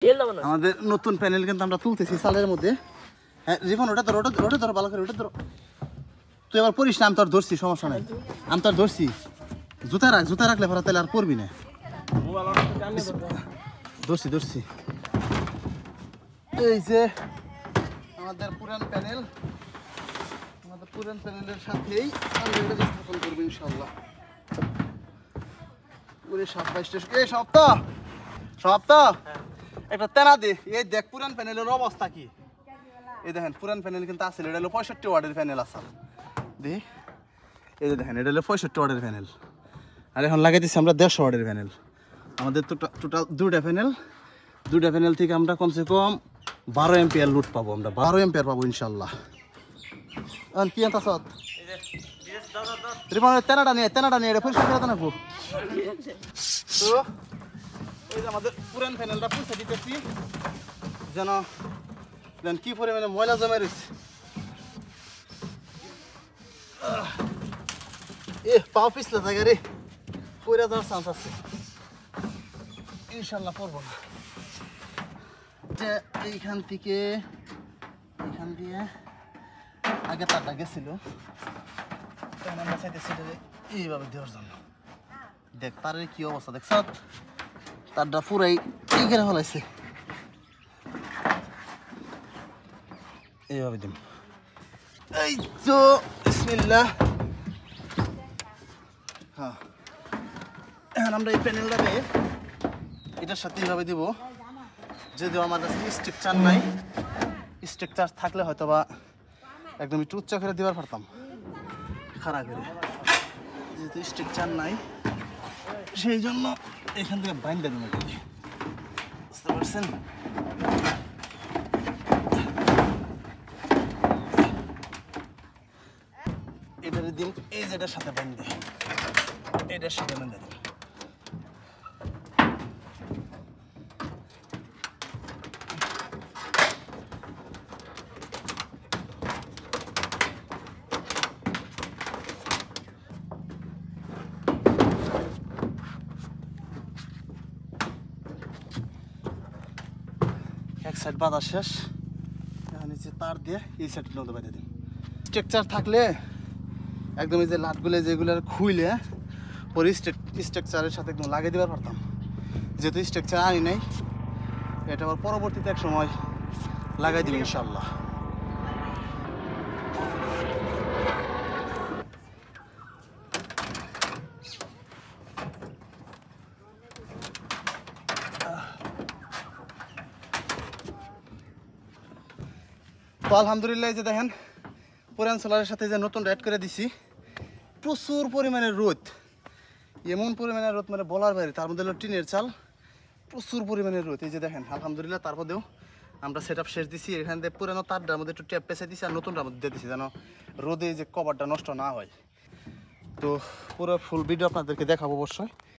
আমাদের নতুন প্যানেল কিন্তু আমরা তুলতেছি সালের মধ্যে। হ্যাঁ রিফন ওটা ধরো, ওটা ধরো ভালো করে, ওটা ধরো। তুই এবার পড়িস না, আমি তোর ধরছি, সমস্যা নাই, আমি তোর ধরছি। জুতা রাখলে পরে তাহলে আর পড়বি না। ধরছি এই যে আমাদের পুরান প্যানেল, আমাদের পুরান প্যানেলের সাথেই আমরা এটা স্থাপন করবো ইনশাল্লাহ। পুরো 27টা এই সপ্তাহ একটা তেনা দে। এই দেখ পুরান প্যানেলের অবস্থা কি, এই দেখেন পুরান প্যানেল কিন্তু আসলে এটা হলো 65 ওয়াটের প্যানেল আসল দে। এই যে দেখেন এটা হলো 65 ওয়াটের প্যানেল, আর এখন লাগাই দিচ্ছি আমরা 150 ওয়াটের প্যানেল। আমাদের তো টোটাল দুইটা প্যানেল থেকে আমরা কমসে কম 12 এম্পিয়ার লোড পাবো, আমরা 12 এম্পিয়ার পাবো ইনশাল্লাহ। কি আনতা সত রিপনের তেনাটা নিয়ে এটা পরিষ্কার করে না খুব। তো এই যে আমাদের পুরান প্যানেলটা পুষে দিতেছি যেন কি পরিমাণে ময়লা জমে রয়েছে। পাও পিছলে থাকে রে, পড়ে যাওয়ার চান্স আছে, ইনশাল্লাহ পড়বো না। এইখান দিয়ে আগে তারটা গেছিল, তখন আমরা চাইতেছি এইভাবে দেওয়ার জন্য। দেখ তারের কি অবস্থা দেখছ, তারটা পুরাই এই ঘেরে ফেলাইছে। এইভাবে দিন, এই তো বিসমিল্লাহ। হ্যাঁ এখন আমরা এই প্যানেলটাকে এটার সাথে এইভাবে দিব। যদিও আমার কাছে স্ট্রাকচার নাই, স্ট্রাকচার থাকলে হয়তো বা একদম একটু উচ্চ করে দিবার পারতাম খারাপ করে, যেহেতু স্ট্রাকচার নাই সেই জন্য এখান থেকে বাইন্ড দেবেন, বুঝতে পারছেন। এটার দিন এই যে এটার সাথে বাইন্ড দেয়, এটার সাথে বাইন্ড দেবেন। এক সাইড বাঁধা শেষ, নিচে তার দিয়ে এই সাইডের মধ্যে বেঁধে দিন। স্ট্রাকচার থাকলে একদম এই যে লাটগুলো যেগুলো খুইলে পরে স্ট্রাকচারের সাথে একদম লাগিয়ে দেওয়ার পারতাম, যেহেতু স্ট্রাকচার আনি নাই, এটা আবার পরবর্তীতে এক সময় লাগাই দিবে ইনশাল্লাহ। তো আলহামদুলিল্লাহ যে দেখেন পুরান সোলারের সাথে যে নতুন অ্যাড করে দিছি, প্রচুর পরিমাণে রোদ, এমন পরিমাণে রোদ মানে বলার বাইরে। তার মধ্যে হলো টিনের চাল, প্রচুর পরিমাণে রোদ। এই যে দেখেন আলহামদুলিল্লাহ, তারপরেও আমরা সেট আপ শেষ দিছি। এখান থেকে পুরানো তারটার মধ্যে একটু ট্যাপ পেঁচে দিছি আর নতুনটার মধ্যে দিয়ে দিছি যেন রোদে যে কভারটা নষ্ট না হয়। তো পুরো ফুল ভিডিও আপনাদেরকে দেখাবো অবশ্যই।